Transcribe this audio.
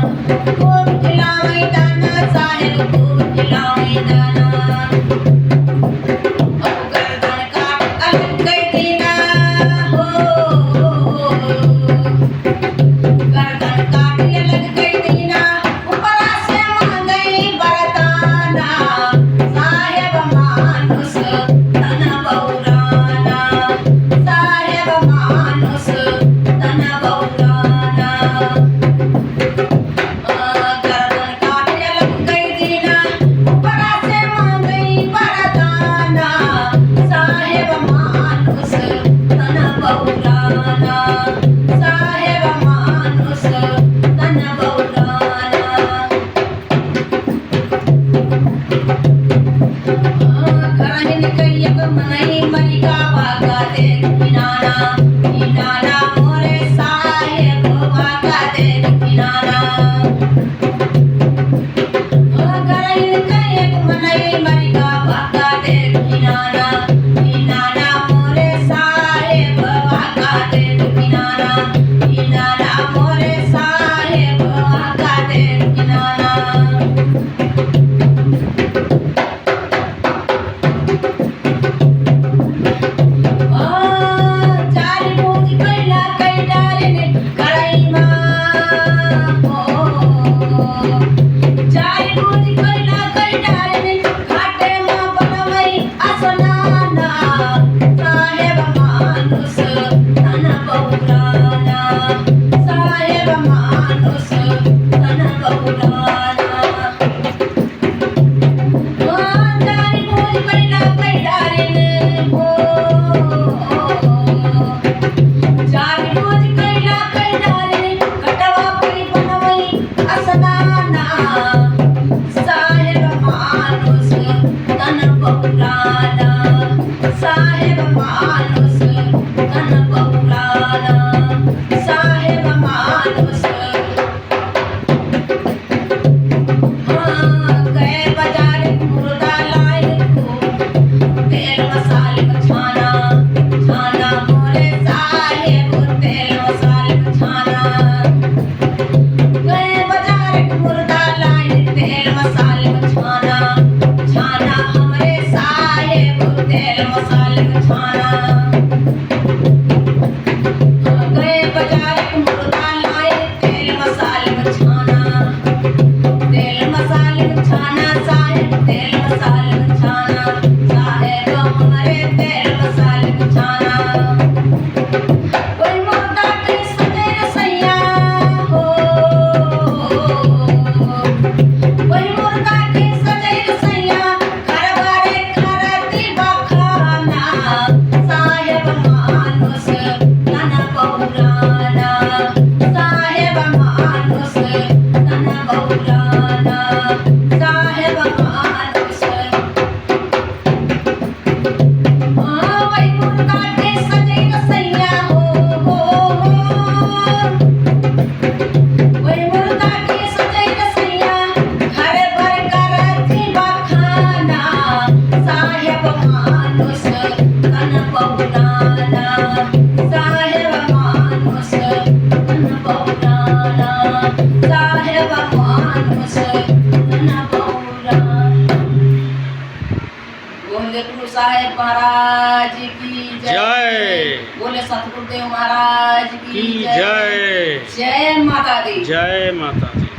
खूप केला मैदान साहेब खूप केला मैदान गर्दन काप अलग कैदीना हो गर्दन काप अलग कैदीना ऊपरा से मांगई बरताना साहेब मानुस तन बौराना साहेब मानुस तन बौराना गर्दन काप अलग कैदीना ऊपरा से मांगई बरताना साहेब मानुस तन बौराना साहेब मानुस तन बौराना कराहिन कैयक मनई मरी गावा गाते किनाना किनाना मोरे साहेब वागाते किनाना कराहिन कैयक मनई मरी गावा गाते किनाना किनाना मोरे साहेब वागाते किनाना किनाना मोरे साहेब वागाते किनाना चारी मोती कैला कैडारीने कराईमा हो चारी मोती कैला कैडारीने घाटेमा बनवई असनाना साहेब मानुस तन बौराना साहेब मानुस तन बौराना चारी मोती कैला कैडारीने हो चारी मोती कैला कैडारीने कटवा परी बनवई असनाना साहेब मानुस तन बौराना साहेब मानुस तन बौराना साहेब मानुस गए बाजार मुर्दा लाए तेल मसाले का छाना छाना मोरे साहेब तेल मसाले का छाना गए बाजार मुर्दा लाए तेल मसाले का छाना छाना हमरे साहेब तेल मसाले का छाना गए बाजार मुर्दा लाए तेल मसाले का छाना तेल मसाले का छाना साहेब तेल मसाले का छाना साहेब हमारे तेल मसाले का छाना कोई मुर्दा के सजे रसैया हो कोई मुर्दा के सजे रसैया घर बारे करती बखाना साहेब मानुस तन बौराना साहेब मानुस तन बौराना साहेब मानुस वही मुर्दा के सजे रसैया हो वही मुर्दा के सजे रसैया घर भर करती बखाना साहेब मानुस तन बौराना साहेब मानुस तन बौराना साहेब मानुस तन बौराना बोले गुरु साहेब महाराज की जय। बोले सतगुरुदेव महाराज की की जय। जय माता दी जय माता दी।